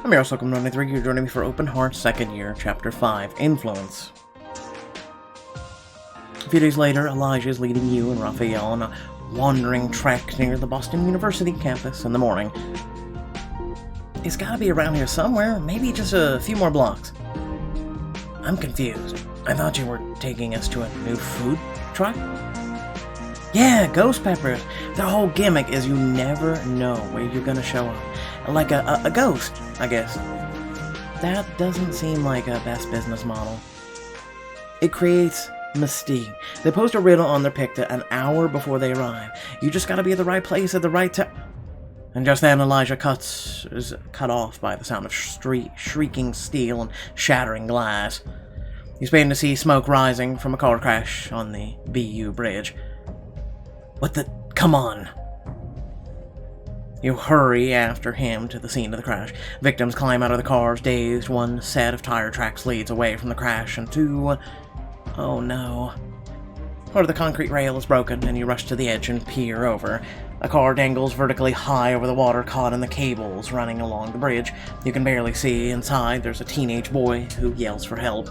I'm your host, Welcome 93. You're joining me for Open Heart, second year, chapter 5, Influence. A few days later, Elijah is leading you and Raphael on a wandering trek near the Boston University campus in the morning. It's gotta be around here somewhere, maybe just a few more blocks. I'm confused. I thought you were taking us to a new food truck? Yeah, ghost peppers. The whole gimmick is you never know where you're gonna show up. Like a ghost, I guess. That doesn't seem like a best business model. It creates mystique. They post a riddle on their picta an hour before they arrive. You just gotta be at the right place at the right time. And just then Elijah is cut off by the sound of shrieking steel and shattering glass. He's beginning to see smoke rising from a car crash on the BU bridge. What the? Come on! You hurry after him to the scene of the crash. Victims climb out of the cars, dazed. One set of tire tracks leads away from the crash, and two... Oh no. Part of the concrete rail is broken, and you rush to the edge and peer over. A car dangles vertically high over the water, caught in the cables running along the bridge. You can barely see. Inside, there's a teenage boy who yells for help.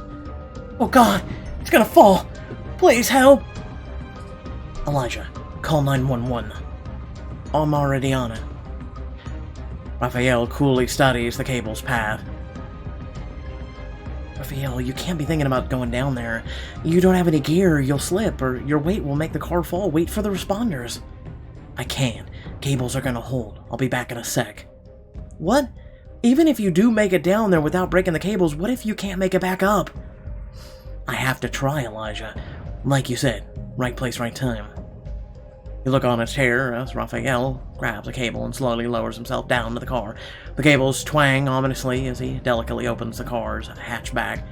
Oh god! It's gonna fall! Please help! Elijah, call 911. I'm already on it. Raphael coolly studies the cable's path. Raphael, you can't be thinking about going down there. You don't have any gear, you'll slip, or your weight will make the car fall. Wait for the responders. I can't. Cables are gonna hold. I'll be back in a sec. What? Even if you do make it down there without breaking the cables, what if you can't make it back up? I have to try, Elijah. Like you said, right place, right time. You look on his chair as Raphael grabs a cable and slowly lowers himself down to the car. The cables twang ominously as he delicately opens the car's hatchback.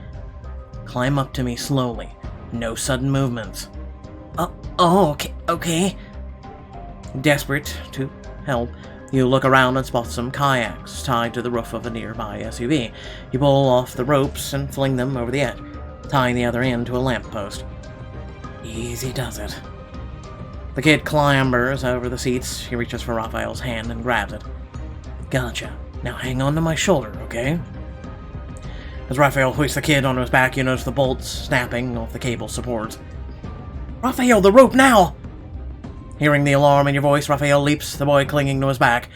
Climb up to me slowly. No sudden movements. Okay. Desperate to help, you look around and spot some kayaks tied to the roof of a nearby SUV. You pull off the ropes and fling them over the edge, tying the other end to a lamppost. Easy does it. The kid clambers over the seats. He reaches for Raphael's hand and grabs it. Gotcha. Now hang on to my shoulder, okay? As Raphael hoists the kid onto his back, you notice the bolts snapping off the cable supports. Raphael, the rope now! Hearing the alarm in your voice, Raphael leaps, the boy clinging to his back.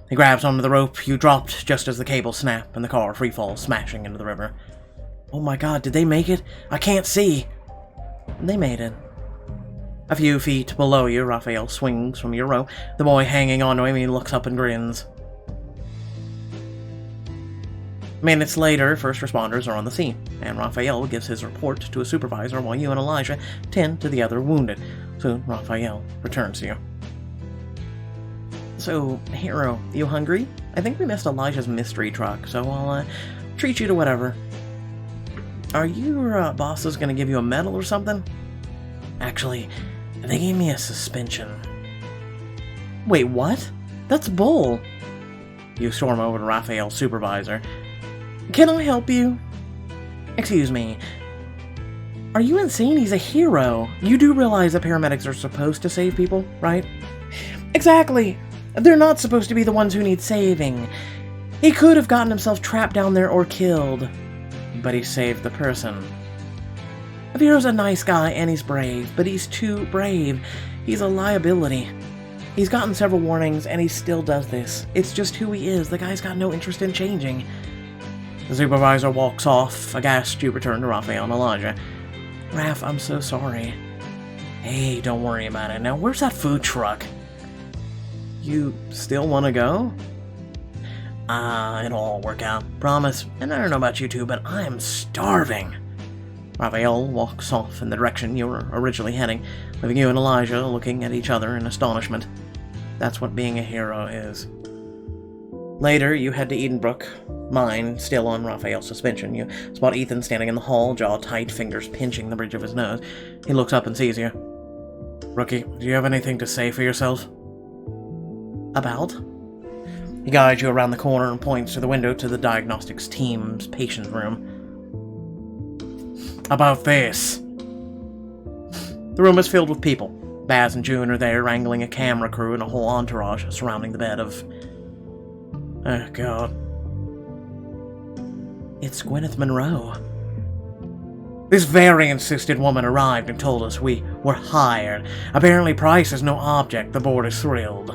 He grabs onto the rope. You dropped just as the cables snap and the car freefalls, smashing into the river. Oh my god, did they make it? I can't see! They made it. A few feet below you, Raphael swings from your rope. The boy hanging onto him, he looks up and grins. Minutes later, first responders are on the scene, and Raphael gives his report to a supervisor while you and Elijah tend to the other wounded. Soon, Raphael returns to you. So, Hero, you hungry? I think we missed Elijah's mystery truck, so I'll treat you to whatever. Are your bosses gonna give you a medal or something? Actually, they gave me a suspension. Wait, what? That's bull. You storm over to Raphael's supervisor. Can I help you? Excuse me. Are you insane? He's a hero. You do realize that paramedics are supposed to save people, right? Exactly. They're not supposed to be the ones who need saving. He could have gotten himself trapped down there or killed. But he saved the person. Vero's a nice guy and he's brave, but he's too brave. He's a liability. He's gotten several warnings and he still does this. It's just who he is. The guy's got no interest in changing. The supervisor walks off. Aghast, you return to Raphael and Elijah. Raph, I'm so sorry. Hey, don't worry about it. Now, where's that food truck? You still want to go? It'll all work out. Promise. And I don't know about you two, but I am starving. Raphael walks off in the direction you were originally heading, leaving you and Elijah looking at each other in astonishment. That's what being a hero is. Later, you head to Edenbrook, mind still on Raphael's suspension. You spot Ethan standing in the hall, jaw tight, fingers pinching the bridge of his nose. He looks up and sees you. Rookie, do you have anything to say for yourself? About? He guides you around the corner and points to the window to the diagnostics team's patient room. About this. The room is filled with people. Baz and June are there, wrangling a camera crew and a whole entourage surrounding the bed of... Oh, God. It's Gwyneth Monroe. This very insistent woman arrived and told us we were hired. Apparently price is no object. The board is thrilled.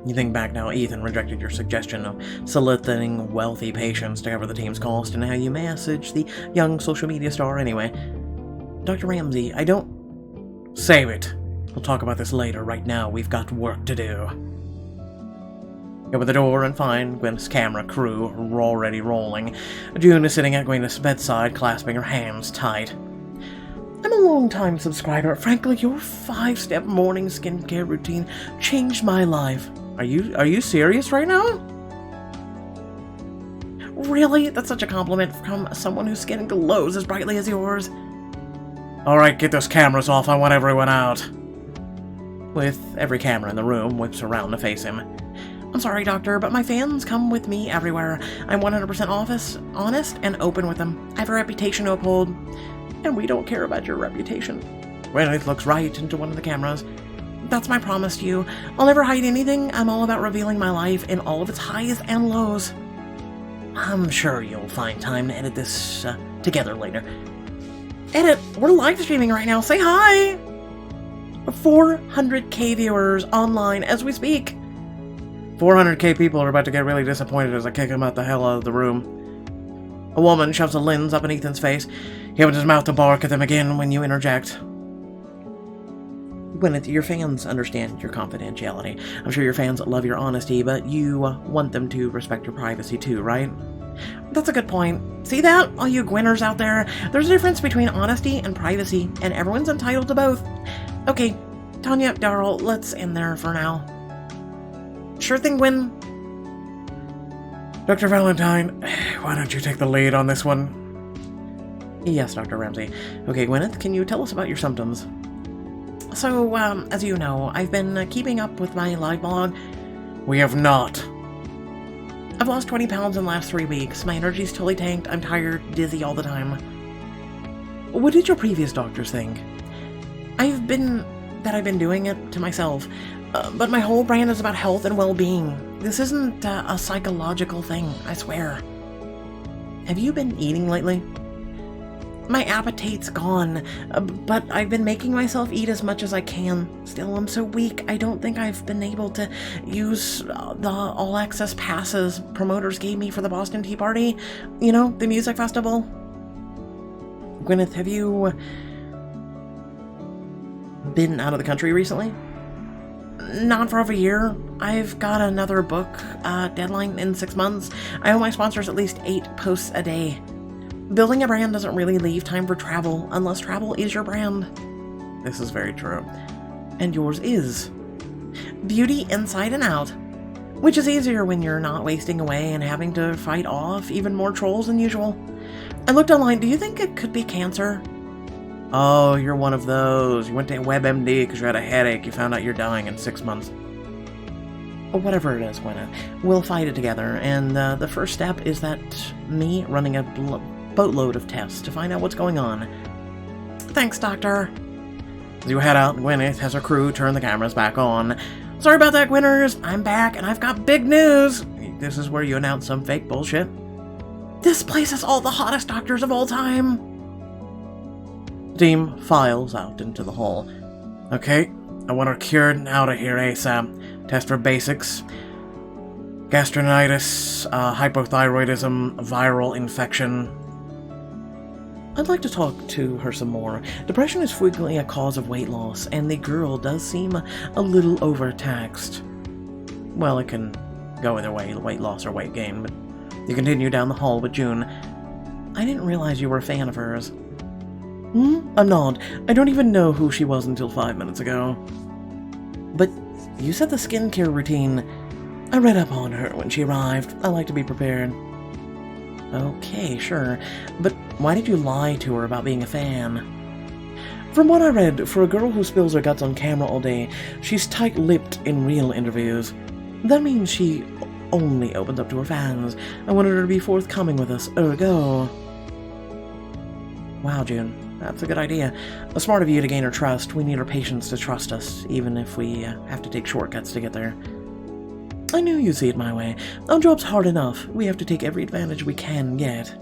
You think back now, Ethan rejected your suggestion of soliciting wealthy patients to cover the team's cost, and now you message the young social media star anyway. Dr. Ramsey, I don't... Save it. We'll talk about this later. Right now, we've got work to do. Open the door and find Gwyneth's camera crew already rolling. June is sitting at Gwyneth's bedside, clasping her hands tight. I'm a long-time subscriber. Frankly, your 5-step morning skincare routine changed my life. Are you serious right now? Really? That's such a compliment from someone whose skin glows as brightly as yours. Alright, get those cameras off. I want everyone out. With every camera in the room whips around to face him. I'm sorry, Doctor, but my fans come with me everywhere. I'm 100% honest and open with them. I have a reputation to uphold, and we don't care about your reputation. Gwyneth looks right into one of the cameras. That's my promise to you. I'll never hide anything. I'm all about revealing my life in all of its highs and lows. I'm sure you'll find time to edit this together later. Edit? We're live streaming right now. Say hi! 400k viewers online as we speak. 400k people are about to get really disappointed as I kick him out the hell out of the room. A woman shoves a lens up in Ethan's face. He opens his mouth to bark at them again when you interject. Gwyneth, your fans understand your confidentiality. I'm sure your fans love your honesty, but you want them to respect your privacy too, right? That's a good point. See that, all you Gwyners out there? There's a difference between honesty and privacy, and everyone's entitled to both. Okay, Tanya, Darryl, let's end there for now. Sure thing, Gwyn. Dr. Valentine, why don't you take the lead on this one? Yes, Dr. Ramsey. Okay, Gwyneth, can you tell us about your symptoms? So, as you know, I've been keeping up with my live blog. We have not. I've lost 20 pounds in the last 3 weeks. My energy's totally tanked. I'm tired, dizzy all the time. What did your previous doctors think? I've been doing it to myself. But my whole brand is about health and well-being. This isn't a psychological thing, I swear. Have you been eating lately? My appetite's gone, but I've been making myself eat as much as I can. Still, I'm so weak, I don't think I've been able to use the all-access passes promoters gave me for the Boston Tea Party. You know, the music festival. Gwyneth, have you been out of the country recently? Not for over a year. I've got another book deadline in 6 months. I owe my sponsors at least 8 posts a day. Building a brand doesn't really leave time for travel, unless travel is your brand. This is very true. And yours is. Beauty inside and out. Which is easier when you're not wasting away and having to fight off even more trolls than usual. I looked online. Do you think it could be cancer? Oh, you're one of those. You went to WebMD because you had a headache. You found out you're dying in 6 months. Whatever it is, Gwyneth, we'll fight it together. And the first step is that me running a boatload of tests to find out what's going on. Thanks, Doctor. As you head out, Gwyneth has her crew turn the cameras back on. Sorry about that, Gwyners. I'm back, and I've got big news. This is where you announce some fake bullshit. This place has all the hottest doctors of all time. The team files out into the hall. Okay, I want her cured and out of here ASAP. Test for basics. Gastronitis, hypothyroidism, viral infection. I'd like to talk to her some more. Depression is frequently a cause of weight loss, and the girl does seem a little overtaxed. Well, it can go either way, weight loss or weight gain, but you continue down the hall with June. I didn't realize you were a fan of hers. I'm not. I don't even know who she was until 5 minutes ago. But you said the skincare routine. I read up on her when she arrived. I like to be prepared. Okay, sure. But why did you lie to her about being a fan? From what I read, for a girl who spills her guts on camera all day, she's tight-lipped in real interviews. That means she only opens up to her fans. I wanted her to be forthcoming with us, ergo. Wow, June. That's a good idea. Smart of you to gain her trust. We need her patients to trust us, even if we have to take shortcuts to get there. I knew you'd see it my way. Our job's hard enough. We have to take every advantage we can get.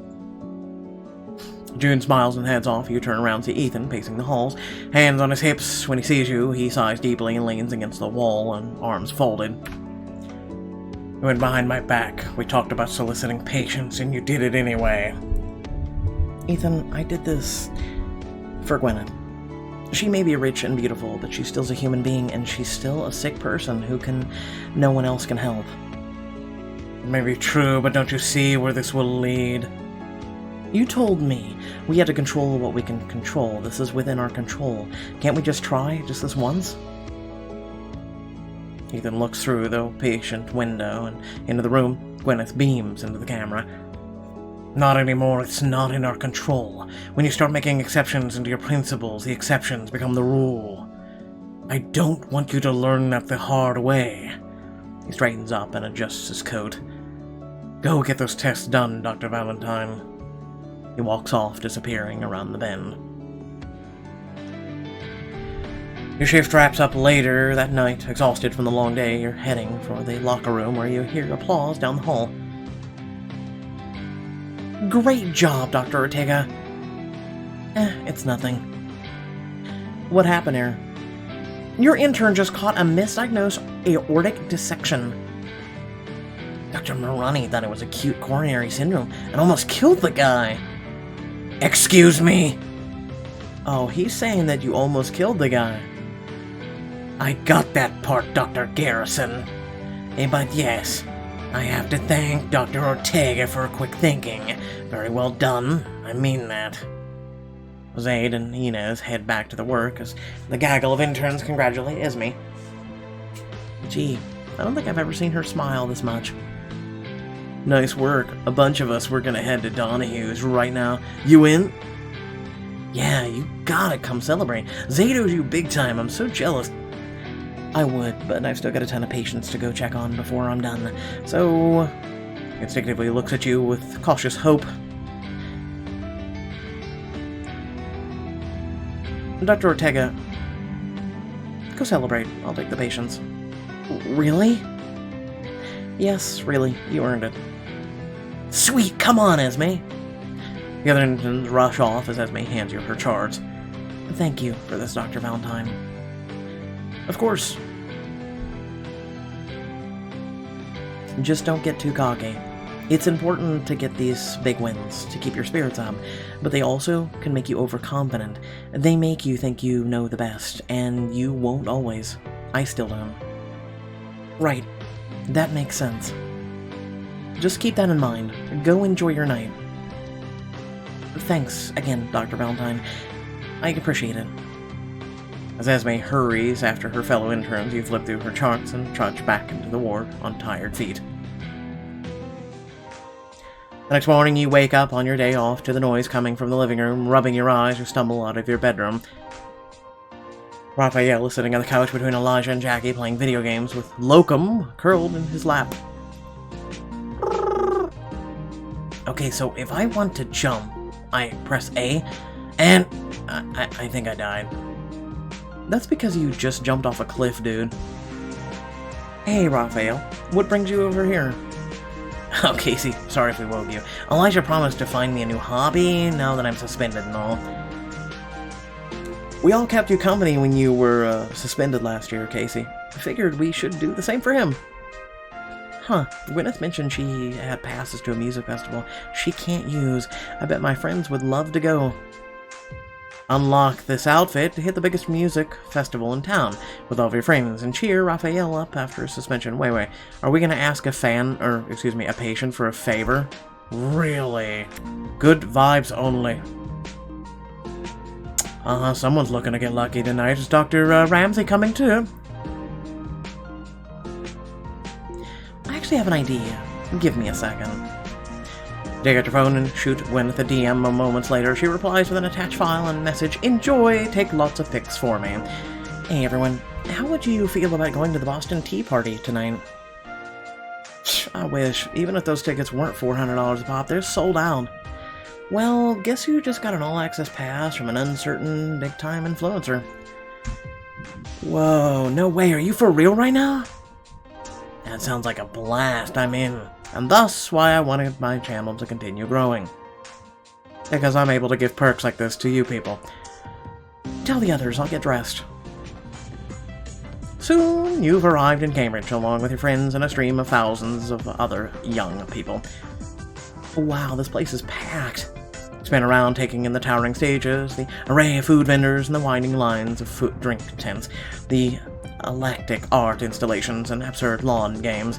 June smiles and heads off. You turn around and see Ethan pacing the halls, hands on his hips. When he sees you, he sighs deeply and leans against the wall and arms folded. You went behind my back. We talked about soliciting patients, and you did it anyway. Ethan, I did this for Gwyneth. She may be rich and beautiful, but she's still a human being, and she's still a sick person who no one else can help. It may be true, but don't you see where this will lead? You told me we had to control what we can control. This is within our control. Can't we just try, just this once? Ethan looks through the patient window and into the room. Gwyneth beams into the camera. Not anymore, it's not in our control. When you start making exceptions into your principles, the exceptions become the rule. I don't want you to learn that the hard way. He straightens up and adjusts his coat. Go get those tests done, Dr. Valentine. He walks off, disappearing around the bend. Your shift wraps up later that night. Exhausted from the long day, you're heading for the locker room where you hear applause down the hall. Great job, Dr. Ortega. It's nothing. What happened here? Your intern just caught a misdiagnosed aortic dissection. Dr. Marani thought it was acute coronary syndrome and almost killed the guy. Excuse me? Oh, he's saying that you almost killed the guy. I got that part, Dr. Garrison. But yes, I have to thank Dr. Ortega for quick thinking. Very well done. I mean that. Zaid and Inez head back to the work as the gaggle of interns congratulate Esme. Gee, I don't think I've ever seen her smile this much. Nice work. A bunch of us were gonna head to Donahue's right now. You in? Yeah, you gotta come celebrate. Zaid owes you big time. I'm so jealous. I would, but I've still got a ton of patients to go check on before I'm done. So, instinctively looks at you with cautious hope. Dr. Ortega, go celebrate. I'll take the patients. Really? Yes, really. You earned it. Sweet, come on, Esme. The other interns rush off as Esme hands you her charts. Thank you for this, Dr. Valentine. Of course. Just don't get too cocky. It's important to get these big wins to keep your spirits up, but they also can make you overconfident. They make you think you know the best, and you won't always. I still don't. Right. That makes sense. Just keep that in mind. Go enjoy your night. Thanks again, Dr. Valentine. I appreciate it. As Esme hurries after her fellow interns, you flip through her charts and trudge back into the ward on tired feet. The next morning, you wake up on your day off to the noise coming from the living room. Rubbing your eyes, you stumble out of your bedroom. Raphael is sitting on the couch between Elijah and Jackie playing video games with Locum curled in his lap. Okay, so if I want to jump, I press A, and I think I died. That's because you just jumped off a cliff, dude. Hey, Raphael, what brings you over here? Oh, Casey, sorry if we woke you. Elijah promised to find me a new hobby now that I'm suspended and all. We all kept you company when you were suspended last year, Casey. I figured we should do the same for him. Huh, Gwyneth mentioned she had passes to a music festival she can't use. I bet my friends would love to go. Unlock this outfit to hit the biggest music festival in town with all of your friends and cheer Raphael up after suspension. Wait, are we gonna ask a patient for a favor? Really? Good vibes only. Someone's looking to get lucky tonight. Is Dr. Ramsey coming too? I actually have an idea. Give me a second. Dig out your phone and shoot Gwyneth a DM. Moments later, she replies with an attached file and message. Enjoy! Take lots of pics for me. Hey everyone, how would you feel about going to the Boston Tea Party tonight? I wish. Even if those tickets weren't $400 a pop, they're sold out. Well, guess who just got an all-access pass from an uncertain big-time influencer? Whoa, no way, are you for real right now? That sounds like a blast. I'm in. And thus why I wanted my channel to continue growing. Because I'm able to give perks like this to you people. Tell the others I'll get dressed. Soon you've arrived in Cambridge along with your friends and a stream of thousands of other young people. Wow, this place is packed. Spin around taking in the towering stages, the array of food vendors, and the winding lines of drink tents, the eclectic art installations, and absurd lawn games.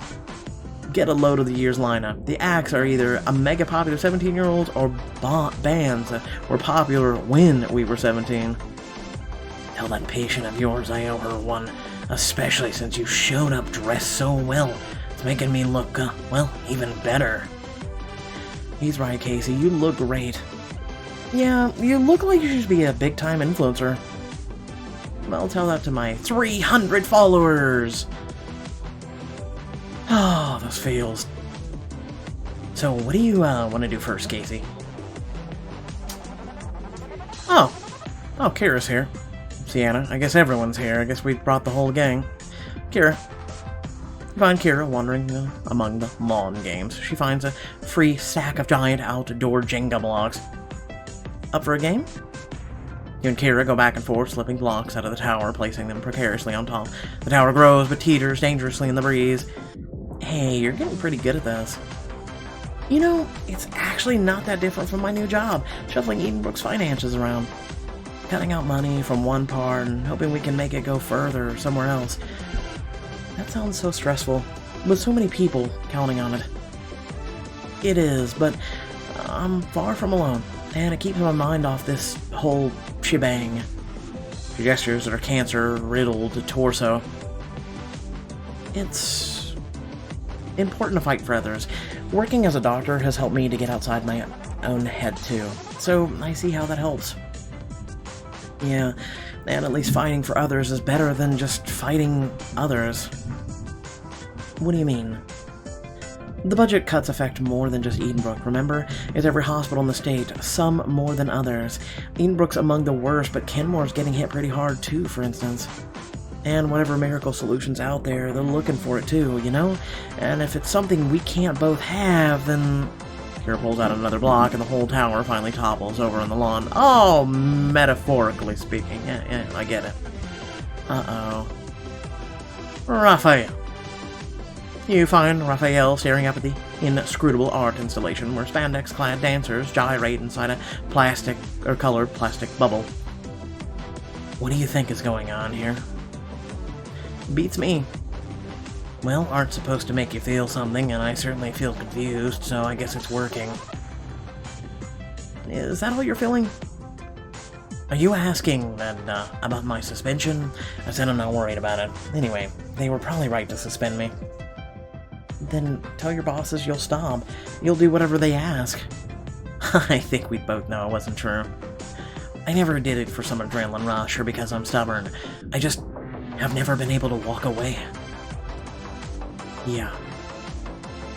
Get a load of the year's lineup. The acts are either a mega popular 17-year-olds or bands that were popular when we were 17. Tell that patient of yours I owe her one, especially since you showed up dressed so well. It's making me look, well, even better. He's right, Casey. You look great. Yeah, you look like you should be a big-time influencer. Well, tell that to my 300 followers! Oh, those feels. So, what do you want to do first, Casey? Oh, Kira's here. Sienna, I guess everyone's here. I guess we brought the whole gang. Kira. You find Kira wandering among the lawn games. She finds a free stack of giant outdoor Jenga blocks. Up for a game? You and Kira go back and forth, slipping blocks out of the tower, placing them precariously on top. The tower grows, but teeters dangerously in the breeze. Hey, you're getting pretty good at this. You know, it's actually not that different from my new job, shuffling Edenbrook's finances around. Cutting out money from one part and hoping we can make it go further somewhere else. That sounds so stressful, with so many people counting on it. It is, but I'm far from alone, and it keeps my mind off this whole shebang. She gestures at her cancer-riddled torso. It's important to fight for others. Working as a doctor has helped me to get outside my own head too, so I see how that helps. Yeah, and at least fighting for others is better than just fighting others. What do you mean? The budget cuts affect more than just Edenbrook, remember? It's every hospital in the state, some more than others. Edenbrook's among the worst, but Kenmore's getting hit pretty hard too, for instance. And whatever miracle solution's out there, they're looking for it too, you know? And if it's something we can't both have, then... Kira pulls out another block, and the whole tower finally topples over on the lawn. Oh, metaphorically speaking. Yeah, I get it. Uh-oh. Raphael. You find Raphael staring up at the inscrutable art installation where spandex-clad dancers gyrate inside a colored plastic bubble. What do you think is going on here? Beats me. Well, art's supposed to make you feel something, and I certainly feel confused, so I guess it's working. Is that all you're feeling? Are you asking that, about my suspension? I said I'm not worried about it. Anyway, they were probably right to suspend me. Then tell your bosses you'll stop. You'll do whatever they ask. I think we both know it wasn't true. I never did it for some adrenaline rush or because I'm stubborn. I just have never been able to walk away. Yeah.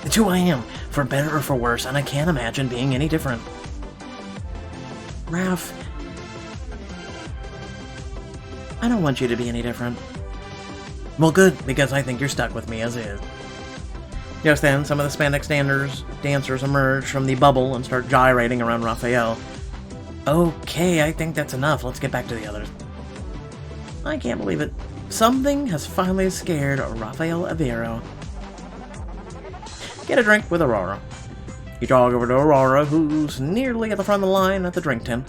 It's who I am, for better or for worse, and I can't imagine being any different. Raph, I don't want you to be any different. Well, good, because I think you're stuck with me as is. Just then, some of the spandex dancers emerge from the bubble and start gyrating around Raphael. Okay, I think that's enough. Let's get back to the others. I can't believe it. Something has finally scared Raphael Avero. Get a drink with Aurora. You jog over to Aurora, who's nearly at the front of the line at the drink tent.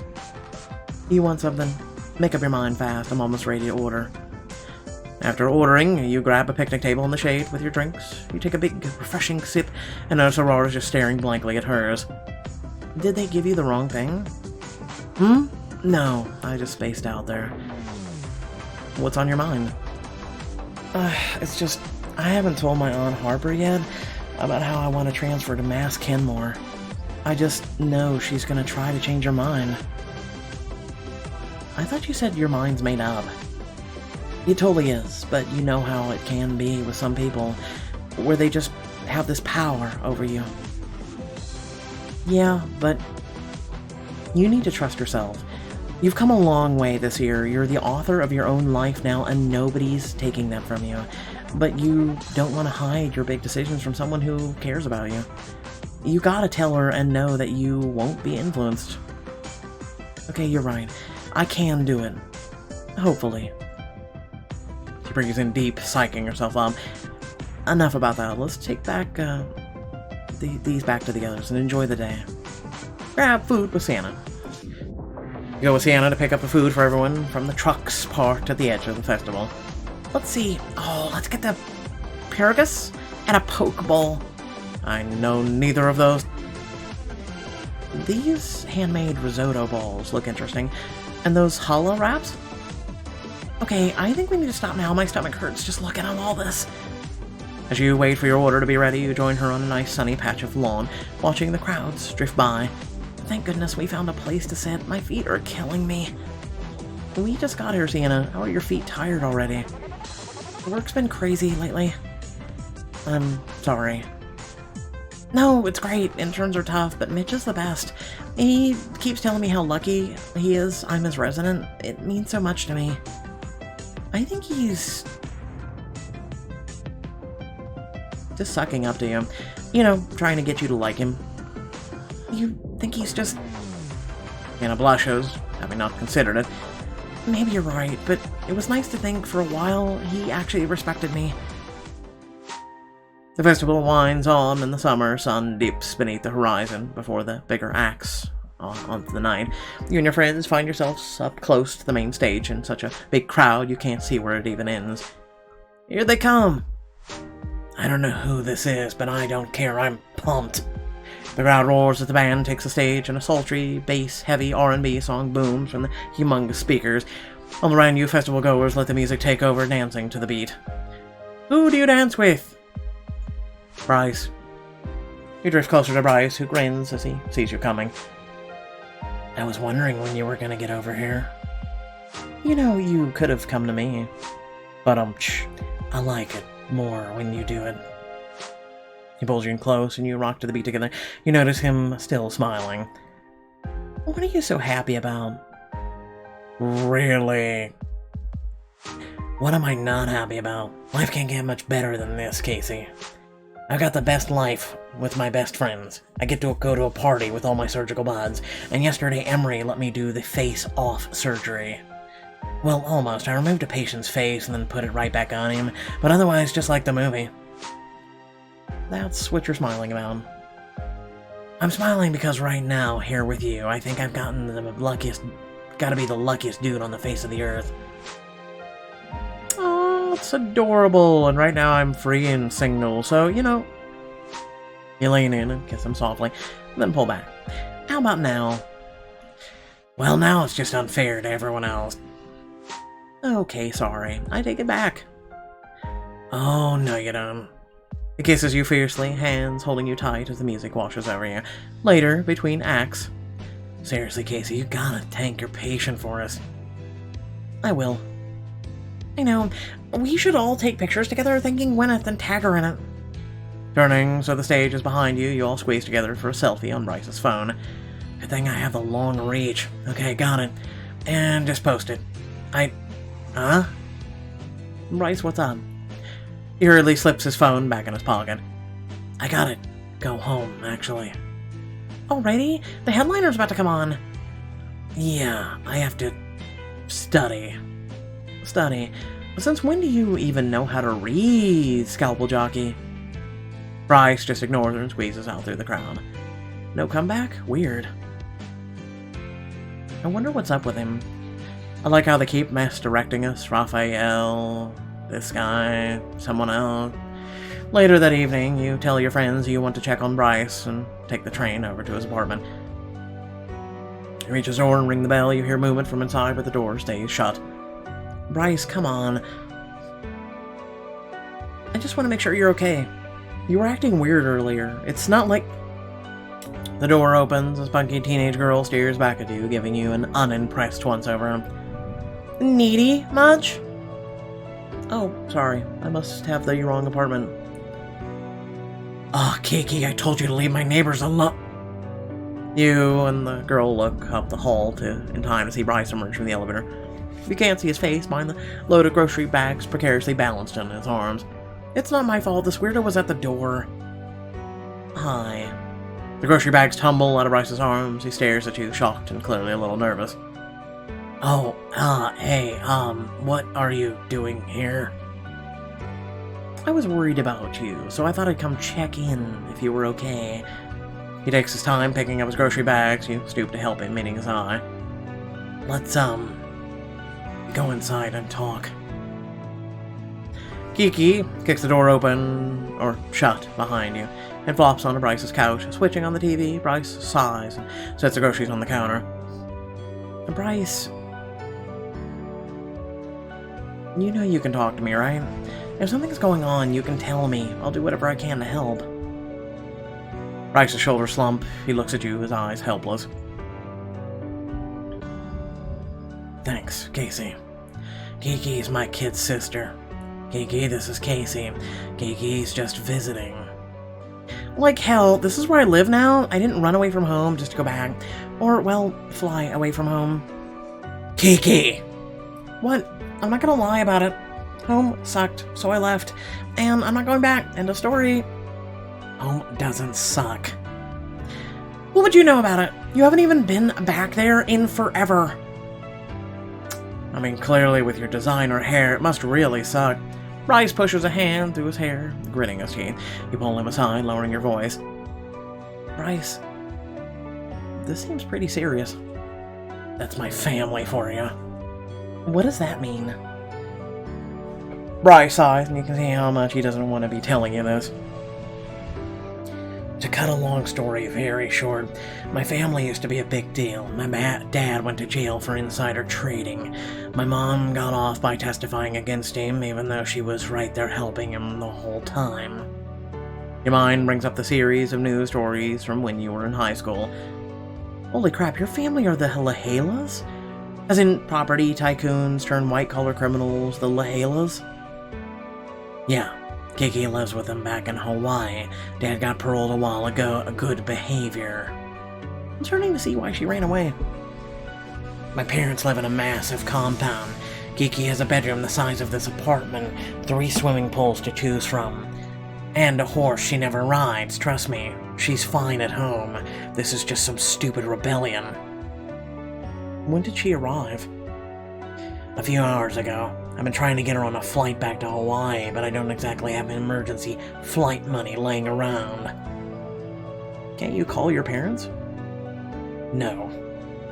You want something? Make up your mind fast. I'm almost ready to order. After ordering, you grab a picnic table in the shade with your drinks. You take a big, refreshing sip, and notice Aurora's just staring blankly at hers. Did they give you the wrong thing? No, I just spaced out there. What's on your mind? It's just, I haven't told my Aunt Harper yet about how I want to transfer to Mass Kenmore. I just know she's gonna try to change her mind. I thought you said your mind's made up. It totally is, but you know how it can be with some people, where they just have this power over you. Yeah, but you need to trust yourself. You've come a long way this year. You're the author of your own life now, and nobody's taking that from you. but you don't want to hide your big decisions from someone who cares about you. You gotta tell her and know that you won't be influenced. Okay, you're right. I can do it. Hopefully. She breathes in deep, psyching herself up. Enough about that. Let's take back, these back to the others and enjoy the day. Grab food with Sienna. You go with Sienna to pick up the food for everyone from the trucks parked at the edge of the festival. Let's see. Oh, let's get the asparagus and a poke bowl. I know neither of those. These handmade risotto bowls look interesting. And those challah wraps? Okay, I think we need to stop now. My stomach hurts just looking at all this. As you wait for your order to be ready, you join her on a nice sunny patch of lawn, watching the crowds drift by. Thank goodness we found a place to sit. My feet are killing me. We just got here, Sienna. How are your feet tired already? Work's been crazy lately. I'm sorry. No, it's great. Interns are tough, but Mitch is the best. He keeps telling me how lucky he is I'm his resident. It means so much to me. I think he's just sucking up to you. You know, trying to get you to like him. You think he's just... Anna blushes, having not considered it. Maybe you're right, but it was nice to think for a while he actually respected me. The festival winds on, and the summer sun dips beneath the horizon before the bigger acts onto the night. You and your friends find yourselves up close to the main stage in such a big crowd you can't see where it even ends. Here they come! I don't know who this is, but I don't care. I'm pumped. The crowd roars as the band takes the stage, and a sultry, bass-heavy R&B song booms from the humongous speakers. All around you, festival goers let the music take over, dancing to the beat. Who do you dance with? Bryce. You drift closer to Bryce, who grins as he sees you coming. I was wondering when you were gonna get over here. You know, you could have come to me. But, I like it more when you do it. He pulls you in close, and you rock to the beat together. You notice him still smiling. What are you so happy about? Really? What am I not happy about? Life can't get much better than this, Casey. I've got the best life with my best friends. I get to go to a party with all my surgical buds, and yesterday Emery let me do the face-off surgery. Well, almost. I removed a patient's face and then put it right back on him, but otherwise just like the movie. That's what you're smiling about. I'm smiling because right now, here with you, I think I've gotten the luckiest, gotta be the luckiest dude on the face of the earth. Oh, it's adorable, and right now I'm free and single, so, you know. You lean in and kiss him softly, then pull back. How about now? Well, now it's just unfair to everyone else. Okay, sorry. I take it back. Oh, no you don't. He kisses you fiercely, hands holding you tight as the music washes over you. Later, between acts. Seriously, Casey, you gotta thank your patient for us. I will. I know. We should all take pictures together thanking Gwyneth and tag her in it. Turning so the stage is behind you, you all squeeze together for a selfie on Bryce's phone. Good thing I have the long reach. Okay, got it. And just post it. Huh? Bryce, what's up? He hurriedly slips his phone back in his pocket. I gotta go home, actually. Alrighty? The headliner's about to come on. Yeah, I have to study. Study? Since when do you even know how to read, Scalpel Jockey? Bryce just ignores her and squeezes out through the crowd. No comeback? Weird. I wonder what's up with him. I like how they keep misdirecting us. Raphael, this guy, someone else. Later that evening, you tell your friends you want to check on Bryce and take the train over to his apartment. You reach his door and ring the bell. You hear movement from inside, but the door stays shut. Bryce, come on. I just want to make sure you're okay. You were acting weird earlier. It's not like... The door opens. A spunky teenage girl stares back at you, giving you an unimpressed once-over. Needy much? Oh, sorry. I must have the wrong apartment. Ah, Kiki, I told you to leave my neighbors alone. You and the girl look up the hall in time to see Bryce emerge from the elevator. You can't see his face behind the load of grocery bags precariously balanced on his arms. It's not my fault. This weirdo was at the door. Hi. The grocery bags tumble out of Bryce's arms. He stares at you, shocked and clearly a little nervous. Oh, hey, what are you doing here? I was worried about you, so I thought I'd come check in if you were okay. He takes his time picking up his grocery bags. You stoop to help him, meeting his eye. Let's, go inside and talk. Kiki kicks the door open, or shut, behind you, and flops onto Bryce's couch. Switching on the TV, Bryce sighs and sets the groceries on the counter. Bryce, you know you can talk to me, right? If something's going on, you can tell me. I'll do whatever I can to help. Bryce's shoulders slump. He looks at you, his eyes helpless. Thanks, Casey. Kiki's my kid's sister. Kiki, this is Casey. Kiki's just visiting. Like hell, this is where I live now? I didn't run away from home just to go back. Or, well, fly away from home. Kiki! What? I'm not gonna lie about it. Home sucked, so I left. And I'm not going back. End of story. Home doesn't suck. What would you know about it? You haven't even been back there in forever. I mean, clearly with your designer hair, it must really suck. Bryce pushes a hand through his hair, gritting his teeth. You pull him aside, lowering your voice. Bryce, this seems pretty serious. That's my family for you. What does that mean? Bryce sighs, and you can see how much he doesn't want to be telling you this. To cut a long story very short, my family used to be a big deal. My dad went to jail for insider trading. My mom got off by testifying against him, even though she was right there helping him the whole time. Your mind brings up the series of news stories from when you were in high school. Holy crap, your family are the Lahalas? As in property tycoons turned white-collar criminals, the Lahalas? Yeah. Kiki lives with him back in Hawaii. Dad got paroled a while ago, a good behavior. I'm starting to see why she ran away. My parents live in a massive compound. Kiki has a bedroom the size of this apartment, 3 swimming pools to choose from. And a horse she never rides, trust me. She's fine at home. This is just some stupid rebellion. When did she arrive? A few hours ago. I've been trying to get her on a flight back to Hawaii, but I don't exactly have emergency flight money laying around. Can't you call your parents? No.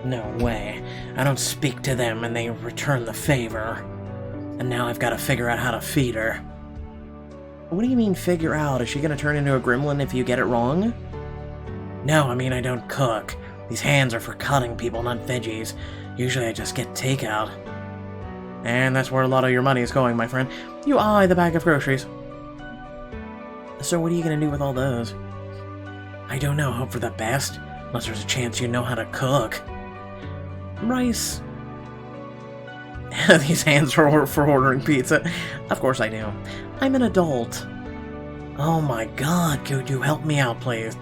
No way. I don't speak to them and they return the favor. And now I've got to figure out how to feed her. What do you mean figure out? Is she going to turn into a gremlin if you get it wrong? No, I mean I don't cook. These hands are for cutting people, not veggies. Usually I just get takeout. And that's where a lot of your money is going, my friend. You eye the bag of groceries. So what are you going to do with all those? I don't know. Hope for the best. Unless there's a chance you know how to cook. Bryce. These hands are for ordering pizza. Of course I do. I'm an adult. Oh my god, could you help me out, please?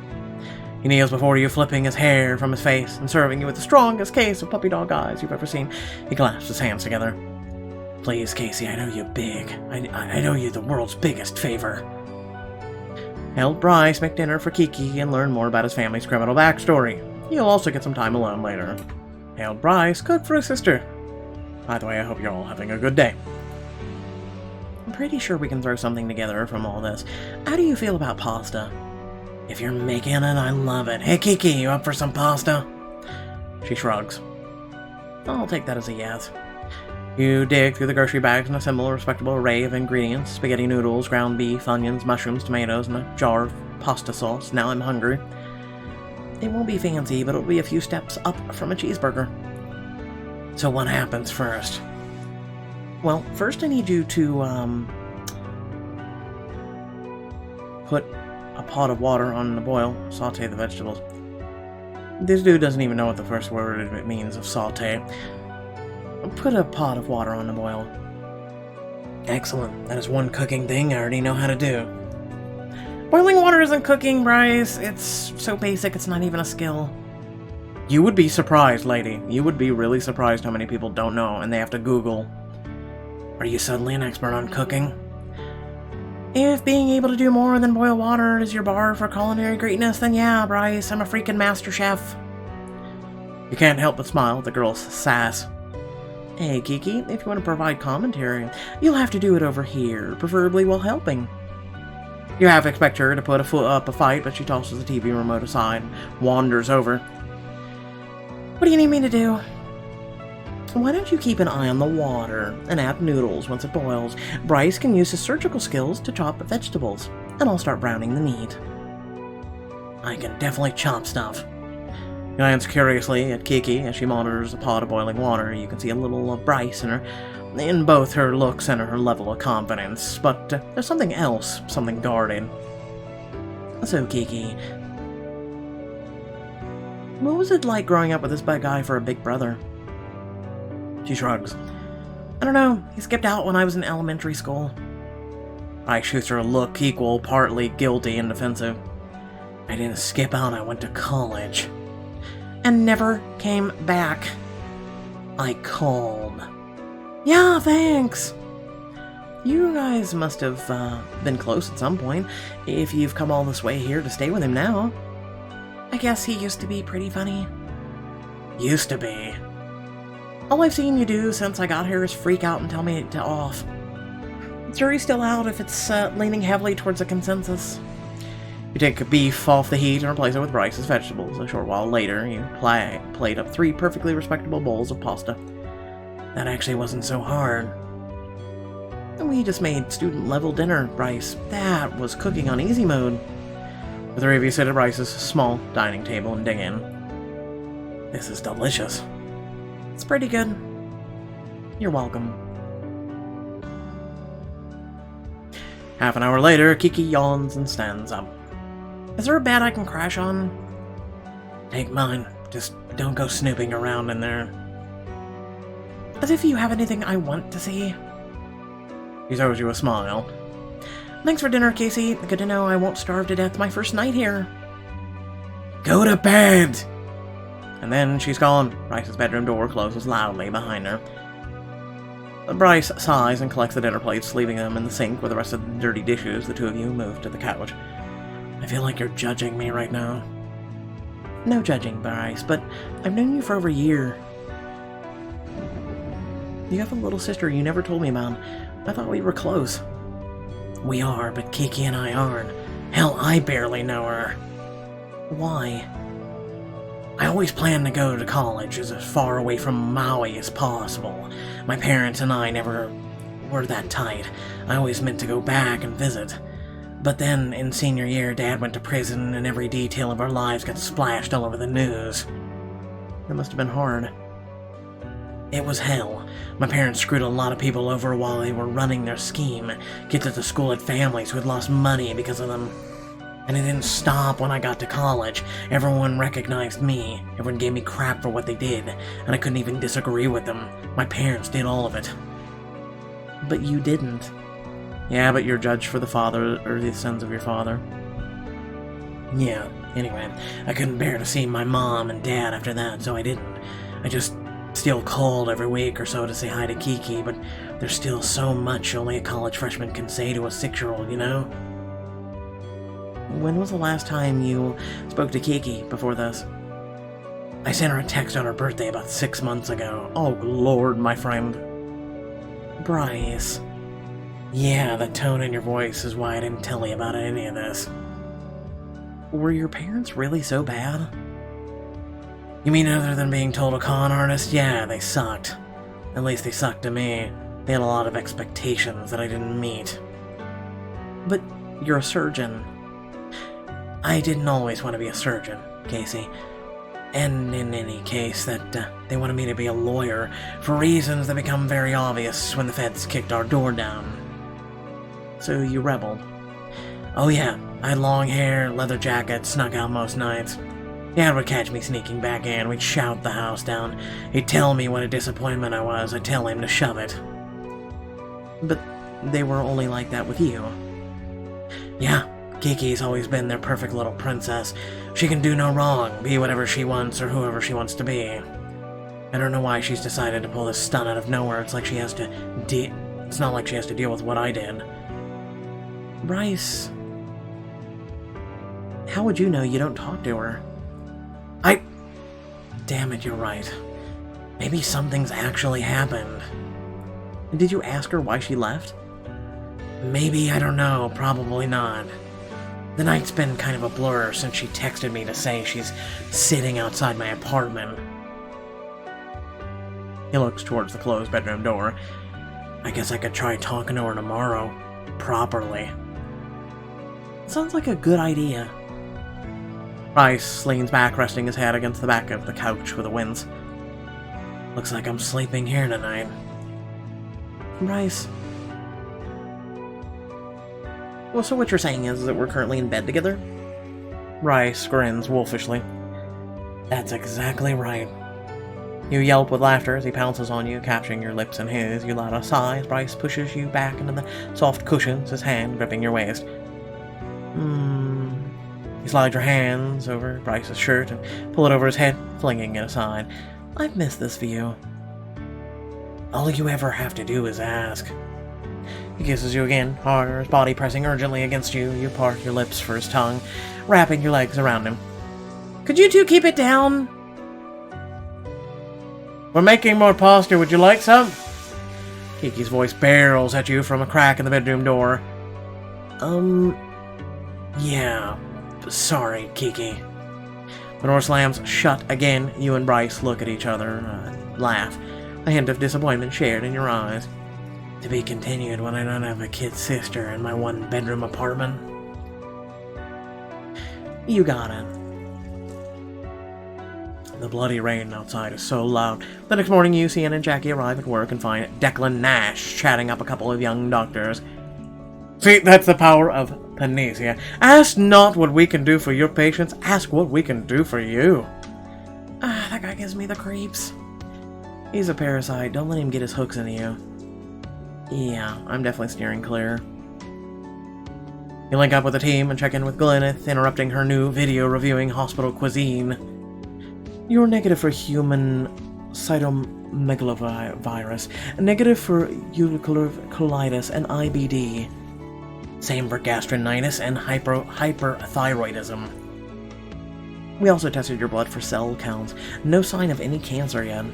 He kneels before you, flipping his hair from his face and serving you with the strongest case of puppy dog eyes you've ever seen. He clasps his hands together. Please, Casey, I know you're big. I know you're the world's biggest favor. Help Bryce make dinner for Kiki and learn more about his family's criminal backstory. You'll also get some time alone later. Help Bryce cook for his sister. By the way, I hope you're all having a good day. I'm pretty sure we can throw something together from all this. How do you feel about pasta? If you're making it, I love it. Hey, Kiki, you up for some pasta? She shrugs. I'll take that as a yes. You dig through the grocery bags and assemble a respectable array of ingredients. Spaghetti noodles, ground beef, onions, mushrooms, tomatoes, and a jar of pasta sauce. Now I'm hungry. It won't be fancy, but it'll be a few steps up from a cheeseburger. So what happens first? Well, first I need you to, put a pot of water on the boil. Saute the vegetables. This dude doesn't even know what the first word means of saute. Put a pot of water on the boil. Excellent. That is one cooking thing I already know how to do. Boiling water isn't cooking, Bryce. It's so basic, it's not even a skill. You would be surprised, lady. You would be really surprised how many people don't know, and they have to Google. Are you suddenly an expert on cooking? If being able to do more than boil water is your bar for culinary greatness, then yeah, Bryce, I'm a freaking master chef. You can't help but smile at the girl's sass. Hey, Kiki, if you want to provide commentary, you'll have to do it over here, preferably while helping. You half expect her to put a foot up a fight, but she tosses the TV remote aside and wanders over. What do you need me to do? Why don't you keep an eye on the water and add noodles once it boils? Bryce can use his surgical skills to chop vegetables, and I'll start browning the meat. I can definitely chop stuff. You glance curiously at Kiki as she monitors a pot of boiling water. You can see a little of Bryce in both her looks and her level of confidence, but there's something else, something guarded. So, Kiki, what was it like growing up with this bad guy for a big brother? She shrugs. I don't know, he skipped out when I was in elementary school. Bryce shoots her a look equal, partly guilty and defensive. I didn't skip out, I went to college. And never came back. I called. Yeah, thanks. You guys must have been close at some point, if you've come all this way here to stay with him now. I guess he used to be pretty funny. Used to be. All I've seen you do since I got here is freak out and tell me to off. The jury's still out if it's leaning heavily towards a consensus. You take beef off the heat and replace it with Bryce's vegetables. A short while later, you plate up 3 perfectly respectable bowls of pasta. That actually wasn't so hard. We just made student-level dinner, Bryce. That was cooking on easy mode. The 3 of you sit at Bryce's small dining table and dig in. This is delicious. It's pretty good. You're welcome. Half an hour later, Kiki yawns and stands up. Is there a bed I can crash on? Take mine. Just don't go snooping around in there. As if you have anything I want to see. He throws you a smile. Thanks for dinner, Casey. Good to know I won't starve to death my first night here. Go to bed! And then she's gone. Bryce's bedroom door closes loudly behind her. Bryce sighs and collects the dinner plates, leaving them in the sink with the rest of the dirty dishes. The 2 of you move to the couch. I feel like you're judging me right now. No judging, Bryce, but I've known you for over a year. You have a little sister you never told me about. I thought we were close. We are, but Kiki and I aren't. Hell, I barely know her. Why? I always planned to go to college as far away from Maui as possible. My parents and I never were that tight. I always meant to go back and visit. But then, in senior year, Dad went to prison and every detail of our lives got splashed all over the news. It must have been hard. It was hell. My parents screwed a lot of people over while they were running their scheme. Kids at the school had families who had lost money because of them. And it didn't stop when I got to college. Everyone recognized me. Everyone gave me crap for what they did, and I couldn't even disagree with them. My parents did all of it. But you didn't. Yeah, but you're judged for the father or the sins of your father. Yeah, anyway, I couldn't bear to see my mom and dad after that, so I didn't. I just still called every week or so to say hi to Kiki, but there's still so much only a college freshman can say to a 6-year-old, you know? When was the last time you spoke to Kiki before this? I sent her a text on her birthday about 6 months ago. Oh, Lord, my friend. Bryce. Yeah, the tone in your voice is why I didn't tell you about any of this. Were your parents really so bad? You mean other than being total con artist? Yeah, they sucked. At least they sucked to me. They had a lot of expectations that I didn't meet. But you're a surgeon. I didn't always want to be a surgeon, Casey. And in any case, that they wanted me to be a lawyer for reasons that become very obvious when the feds kicked our door down. So you rebelled. Oh yeah, I had long hair, leather jacket, snuck out most nights. Dad would catch me sneaking back in, we'd shout the house down. He'd tell me what a disappointment I was, I'd tell him to shove it. But they were only like that with you. Yeah, Kiki's always been their perfect little princess. She can do no wrong, be whatever she wants or whoever she wants to be. I don't know why she's decided to pull this stunt out of nowhere. It's like she has to It's not like she has to deal with what I did. Bryce, how would you know you don't talk to her? Damn it, you're right. Maybe something's actually happened. Did you ask her why she left? Maybe, I don't know, probably not. The night's been kind of a blur since she texted me to say she's sitting outside my apartment. He looks towards the closed bedroom door. I guess I could try talking to her tomorrow. Properly. Sounds like a good idea. Bryce leans back, resting his head against the back of the couch with the winds. Looks like I'm sleeping here tonight. Bryce. Well, so what you're saying is that we're currently in bed together? Bryce grins wolfishly. That's exactly right. You yelp with laughter as he pounces on you, capturing your lips in his. You let out a sigh as Bryce pushes you back into the soft cushions, his hand gripping your waist. You slide your hands over Bryce's shirt and pull it over his head, flinging it aside. I've missed this view. All you ever have to do is ask. He kisses you again, harder, his body pressing urgently against you. You part your lips for his tongue, wrapping your legs around him. Could you two keep it down? We're making more pasta. Would you like some? Kiki's voice barrels at you from a crack in the bedroom door. Yeah. Sorry, Kiki. The door slams shut again. You and Bryce look at each other, laugh. A hint of disappointment shared in your eyes. To be continued when I don't have a kid sister in my one-bedroom apartment. You got it. The bloody rain outside is so loud. The next morning, you, Cian, and Jackie arrive at work and find Declan Nash chatting up a couple of young doctors. See, that's the power of Panacea. Ask not what we can do for your patients, ask what we can do for you. That guy gives me the creeps. He's a parasite, don't let him get his hooks into you. Yeah, I'm definitely steering clear. You link up with the team and check in with Glynneth, interrupting her new video reviewing hospital cuisine. You're negative for human cytomegalovirus, negative for ulcerative colitis and IBD. Same for gastrinitis and hyperthyroidism. We also tested your blood for cell counts. No sign of any cancer yet.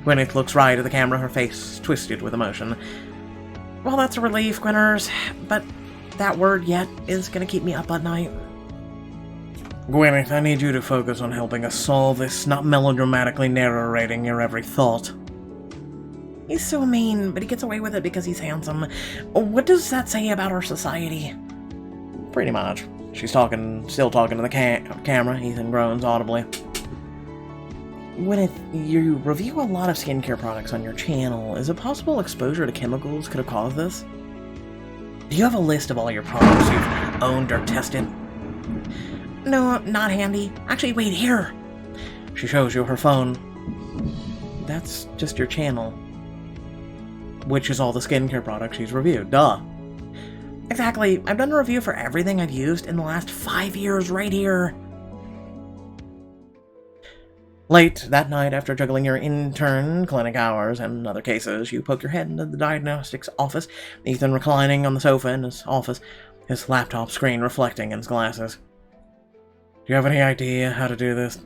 Gwyneth looks right at the camera, her face twisted with emotion. Well, that's a relief, Gwynners, but that word yet is gonna keep me up at night. Gwyneth, I need you to focus on helping us solve this, not melodramatically narrating your every thought. He's so mean, but he gets away with it because he's handsome. What does that say about our society? Pretty much. She's still talking to the camera. Ethan groans audibly. Gwyneth, you review a lot of skincare products on your channel. Is it possible exposure to chemicals could have caused this? Do you have a list of all your products you've owned or tested? No, not handy. Actually, wait, here. She shows you her phone. That's just your channel. Which is all the skincare products she's reviewed. Duh. Exactly. I've done a review for everything I've used in the last 5 years right here. Late that night, after juggling your intern clinic hours and other cases, you poke your head into the diagnostics office, Ethan reclining on the sofa in his office, his laptop screen reflecting in his glasses. Do you have any idea how to do this?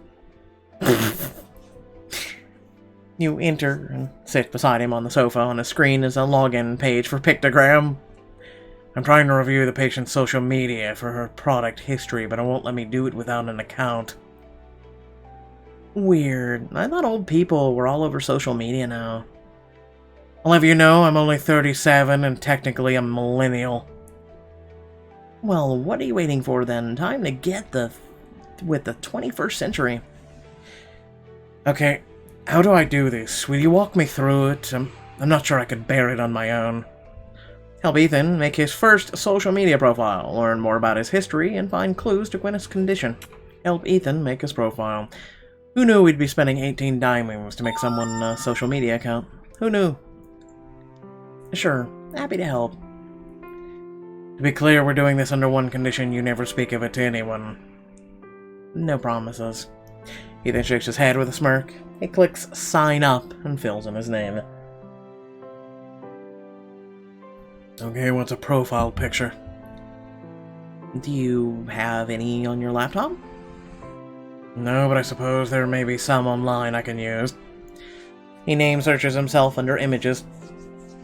You enter and sit beside him on the sofa. On his screen is a login page for Pictogram. I'm trying to review the patient's social media for her product history, but it won't let me do it without an account. Weird. I thought old people were all over social media now. I'll have you know I'm only 37 and technically a millennial. Well, what are you waiting for then? Time to get with the 21st century. Okay, how do I do this? Will you walk me through it? I'm not sure I could bear it on my own. Help Ethan make his first social media profile, learn more about his history, and find clues to Gwyneth's condition. Help Ethan make his profile. Who knew we'd be spending 18 diamonds to make someone a social media account? Who knew? Sure, happy to help. To be clear, we're doing this under one condition: you never speak of it to anyone. No promises. He then shakes his head with a smirk. He clicks sign up and fills in his name. Okay, what's a profile picture? Do you have any on your laptop? No, but I suppose there may be some online I can use. He name searches himself under images.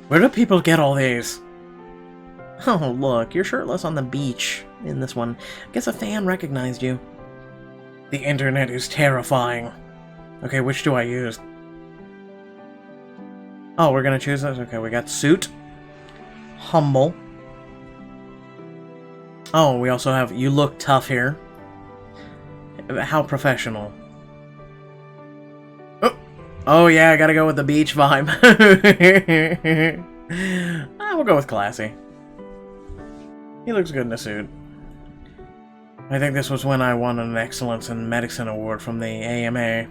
Where do people get all these? Oh, look, you're shirtless on the beach in this one. Guess a fan recognized you. The internet is terrifying. Okay, which do I use? Oh, we're gonna choose this? Okay, we got suit. Humble. Oh, we also have you look tough here. How professional. Oh yeah, I gotta go with the beach vibe. We'll go with classy. He looks good in a suit. I think this was when I won an Excellence in Medicine award from the AMA.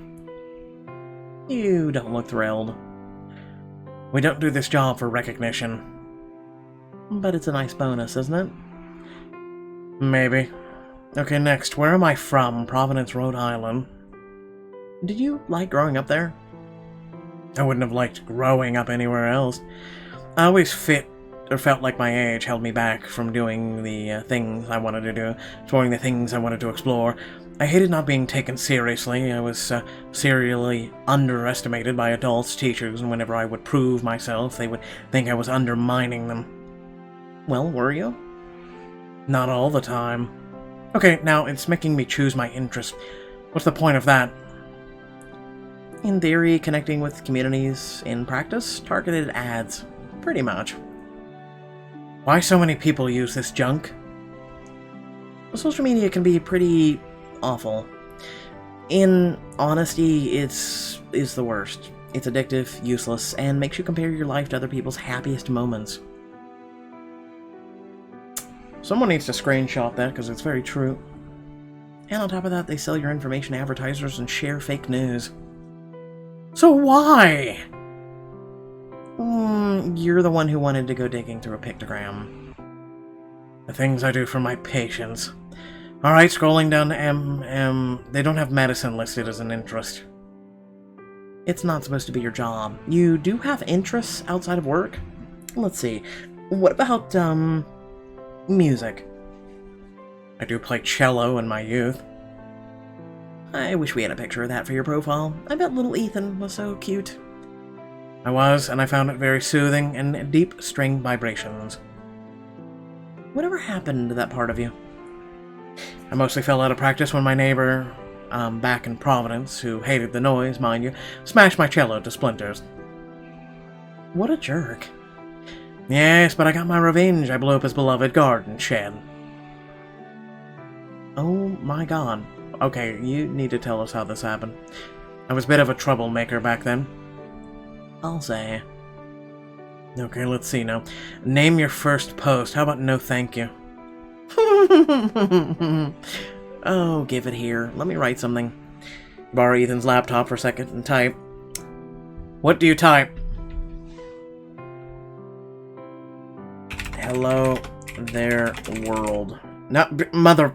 You don't look thrilled. We don't do this job for recognition. But it's a nice bonus, isn't it? Maybe. Okay, next. Where am I from? Providence, Rhode Island. Did you like growing up there? I wouldn't have liked growing up anywhere else. I always felt like my age held me back from doing the things I wanted to do, exploring the things I wanted to explore. I hated not being taken seriously. I was serially underestimated by adults, teachers, and whenever I would prove myself, they would think I was undermining them. Well, were you? Not all the time. Okay, now it's making me choose my interest. What's the point of that? In theory, connecting with communities. In practice, targeted ads. Pretty much. Why so many people use this junk? Social media can be pretty awful. In honesty, is the worst. It's addictive, useless, and makes you compare your life to other people's happiest moments. Someone needs to screenshot that, because it's very true. And on top of that, they sell your information to advertisers and share fake news. So why? You're the one who wanted to go digging through a pictogram. The things I do for my patients. Alright, scrolling down to they don't have medicine listed as an interest. It's not supposed to be your job. You do have interests outside of work? Let's see. What about, music? I do play cello in my youth. I wish we had a picture of that for your profile. I bet little Ethan was so cute. I was, and I found it very soothing and deep string vibrations. Whatever happened to that part of you? I mostly fell out of practice when my neighbor, back in Providence, who hated the noise, mind you, smashed my cello to splinters. What a jerk. Yes, but I got my revenge. I blew up his beloved garden shed. Oh my god. Okay, you need to tell us how this happened. I was a bit of a troublemaker back then. I'll say. Okay, let's see now. Name your first post. How about no thank you? Oh, give it here. Let me write something. Borrow Ethan's laptop for a second and type. What do you type? Hello there, world. No, mother...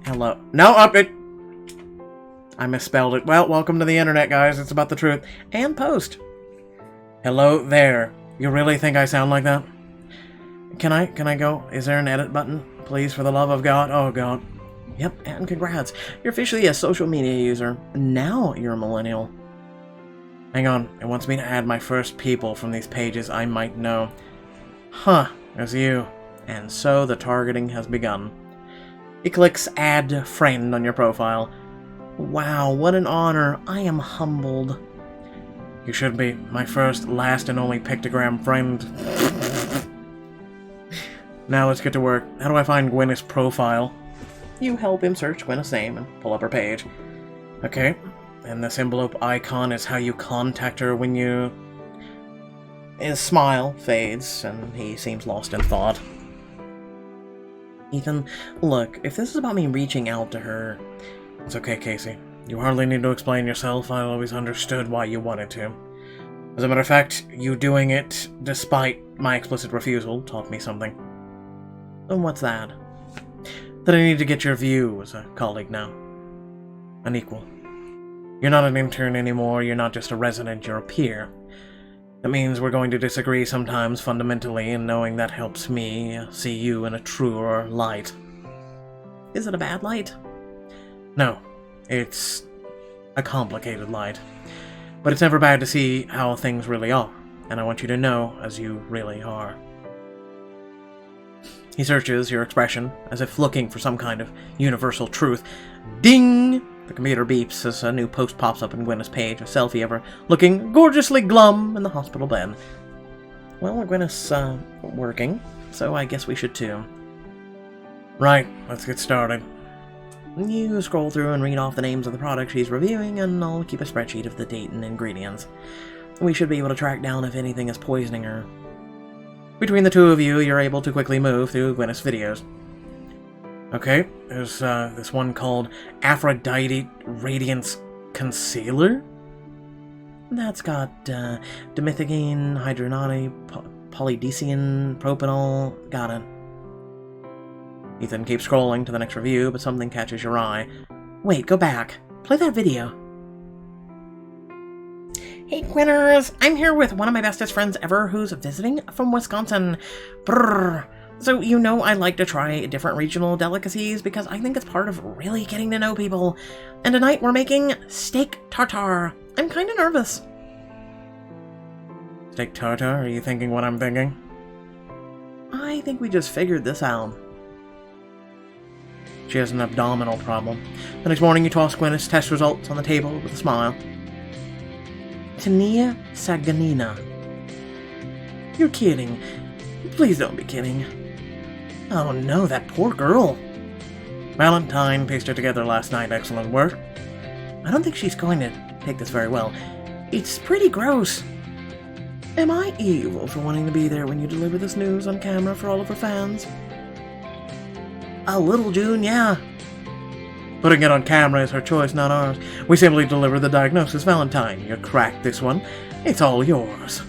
Hello. No, up it! I misspelled it. Well, welcome to the internet, guys. It's about the truth. And post. Hello there. You really think I sound like that? Can I go? Is there an edit button? Please, for the love of God. Oh, God. Yep, and congrats. You're officially a social media user. Now you're a millennial. Hang on. It wants me to add my first people from these pages I might know. Huh. There's you. And so the targeting has begun. He clicks Add Friend on your profile. Wow, what an honor. I am humbled. You should be my first, last, and only pictogram friend. Now let's get to work. How do I find Gwyneth's profile? You help him search Gwyneth's name and pull up her page. Okay, and this envelope icon is how you contact her when you... His smile fades, and he seems lost in thought. Ethan, look, if this is about me reaching out to her... It's okay, Casey. You hardly need to explain yourself. I always understood why you wanted to. As a matter of fact, you doing it, despite my explicit refusal, taught me something. And what's that? That I need to get your view as a colleague now. An equal. You're not an intern anymore, you're not just a resident, you're a peer. That means we're going to disagree sometimes fundamentally, and knowing that helps me see you in a truer light. Is it a bad light? No, it's a complicated light. But it's never bad to see how things really are, and I want you to know as you really are. He searches your expression, as if looking for some kind of universal truth. Ding! The computer beeps as a new post pops up in Gwyneth's page, a selfie of her looking gorgeously glum in the hospital bed. Well, Gwyneth's, working, so I guess we should too. Right, let's get started. You scroll through and read off the names of the products she's reviewing, and I'll keep a spreadsheet of the date and ingredients. We should be able to track down if anything is poisoning her. Between the two of you, you're able to quickly move through Gwyneth's videos. Okay, there's this one called Aphrodite Radiance Concealer. That's got dimethylene, hydronate, polydecian, propanol. Got it. Ethan keeps scrolling to the next review, but something catches your eye. Wait, go back. Play that video. Hey, Gwinners! I'm here with one of my bestest friends ever who's visiting from Wisconsin. Brrr. So, you know I like to try different regional delicacies because I think it's part of really getting to know people. And tonight we're making steak tartare. I'm kind of nervous. Steak tartare? Are you thinking what I'm thinking? I think we just figured this out. She has an abdominal problem. The next morning you toss Gwyneth's test results on the table with a smile. Tinea saganina. You're kidding. Please don't be kidding. Oh no, that poor girl. Valentine pieced it together last night. Excellent work. I don't think she's going to take this very well. It's pretty gross. Am I evil for wanting to be there when you deliver this news on camera for all of her fans? A little, June, yeah. Putting it on camera is her choice, not ours. We simply deliver the diagnosis. Valentine, you cracked this one. It's all yours.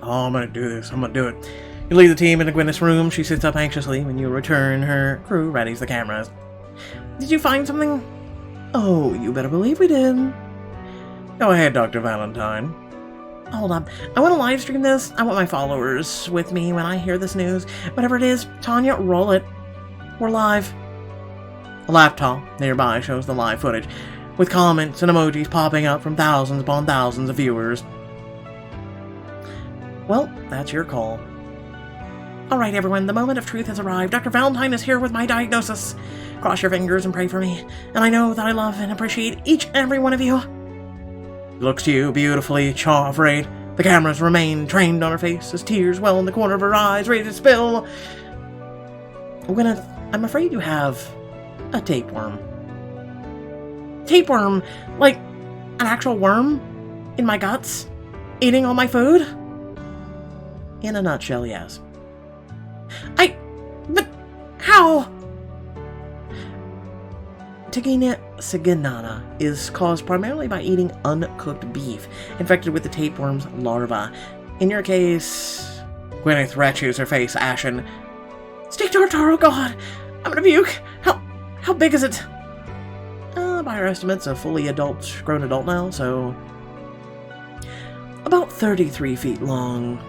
Oh, I'm gonna do this. I'm gonna do it. You lead the team into Gwyneth's room. She sits up anxiously. When you return, her crew readies the cameras. Did you find something? Oh, you better believe we did. Go ahead, Dr. Valentine. Hold up. I want to live stream this. I want my followers with me when I hear this news. Whatever it is, Tanya, roll it. We're live. A laptop nearby shows the live footage, with comments and emojis popping up from thousands upon thousands of viewers. Well, that's your call. Alright everyone, the moment of truth has arrived. Dr. Valentine is here with my diagnosis. Cross your fingers and pray for me. And I know that I love and appreciate each and every one of you. Looks to you beautifully afraid. The cameras remain trained on her face as tears well in the corner of her eyes, ready to spill. Gwyneth, I'm afraid you have a tapeworm. Tapeworm? Like an actual worm? In my guts? Eating all my food? In a nutshell, yes. But how? Tinea saganina is caused primarily by eating uncooked beef, infected with the tapeworm's larva. In your case, Gwyneth retches her face ashen. Steak tartare, oh god! I'm gonna puke! How big is it? By our estimates, a fully grown adult now, so about 33 feet long.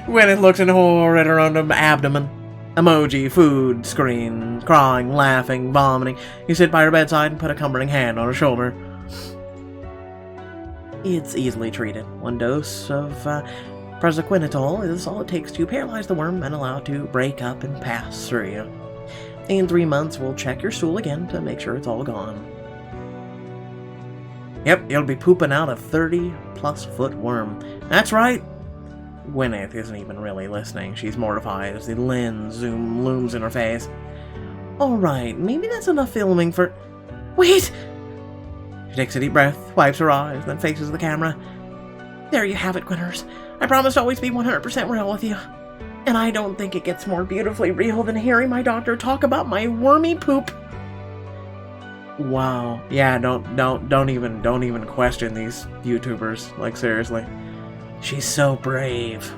Gwyneth looks in horror at her own abdomen. Emoji, food, screen, crying, laughing, vomiting. You sit by her bedside and put a comforting hand on her shoulder. It's easily treated. One dose of praziquantel is all it takes to paralyze the worm and allow it to break up and pass through you. In 3 months, we'll check your stool again to make sure it's all gone. Yep, you'll be pooping out a 30-plus foot worm. That's right! Gwyneth isn't even really listening. She's mortified as the lens looms in her face. Alright, maybe that's enough filming for... Wait! She takes a deep breath, wipes her eyes, then faces the camera. There you have it, Gwinners. I promise to always be 100% real with you. And I don't think it gets more beautifully real than hearing my doctor talk about my wormy poop. Wow. Yeah, don't even question these YouTubers. Like, seriously. She's so brave.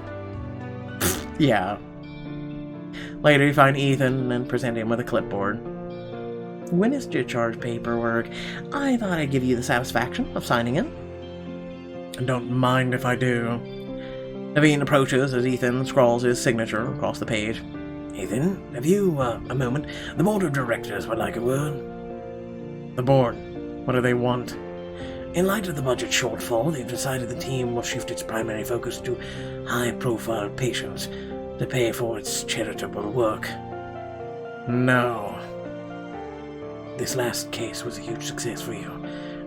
Yeah. Later you find Ethan and present him with a clipboard. When it's discharge paperwork, I thought I'd give you the satisfaction of signing in. Don't mind if I do. Naveen approaches as Ethan scrawls his signature across the page. Ethan, have you a moment? The board of directors would like a word. The board? What do they want? In light of the budget shortfall, they've decided the team will shift its primary focus to high-profile patients to pay for its charitable work. No. This last case was a huge success for you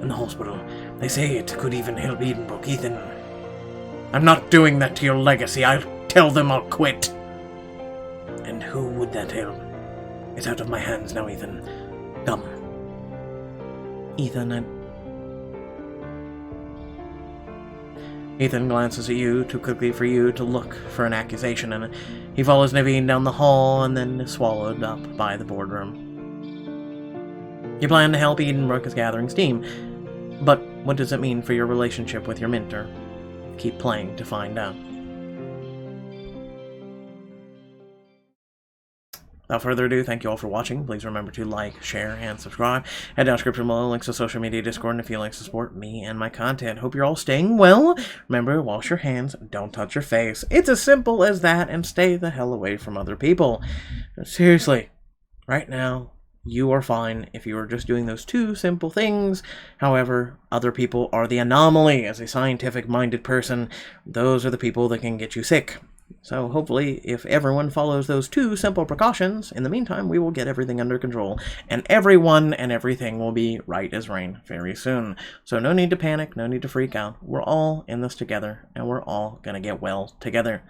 and the hospital. They say it could even help Edenbrook. Ethan, I'm not doing that to your legacy. I'll tell them I'll quit. And who would that help? It's out of my hands now, Ethan. Come. Ethan glances at you too quickly for you to look for an accusation, and he follows Naveen down the hall and then is swallowed up by the boardroom. You plan to help Edenbrook as gathering steam, but what does it mean for your relationship with your mentor? Keep playing to find out. Without further ado, thank you all for watching. Please remember to like, share, and subscribe. Head down description below, links to social media, Discord, and if you'd like to support me and my content. Hope you're all staying well. Remember, wash your hands, don't touch your face. It's as simple as that, and stay the hell away from other people. Seriously, right now, you are fine if you are just doing those two simple things. However, other people are the anomaly. As a scientific-minded person, those are the people that can get you sick. So hopefully, if everyone follows those two simple precautions, in the meantime, we will get everything under control. And everyone and everything will be right as rain very soon. So no need to panic, no need to freak out. We're all in this together, and we're all gonna get well together.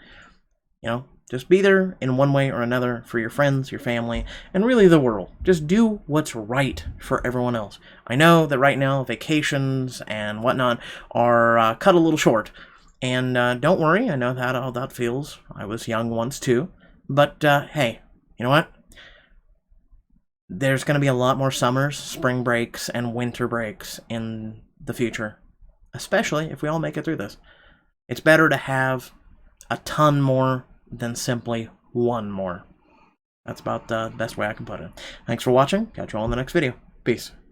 You know, just be there in one way or another for your friends, your family, and really the world. Just do what's right for everyone else. I know that right now, vacations and whatnot are cut a little short. And don't worry, I know how that feels. I was young once too. But hey, you know what? There's going to be a lot more summers, spring breaks, and winter breaks in the future. Especially if we all make it through this. It's better to have a ton more than simply one more. That's about the best way I can put it. Thanks for watching. Catch you all in the next video. Peace.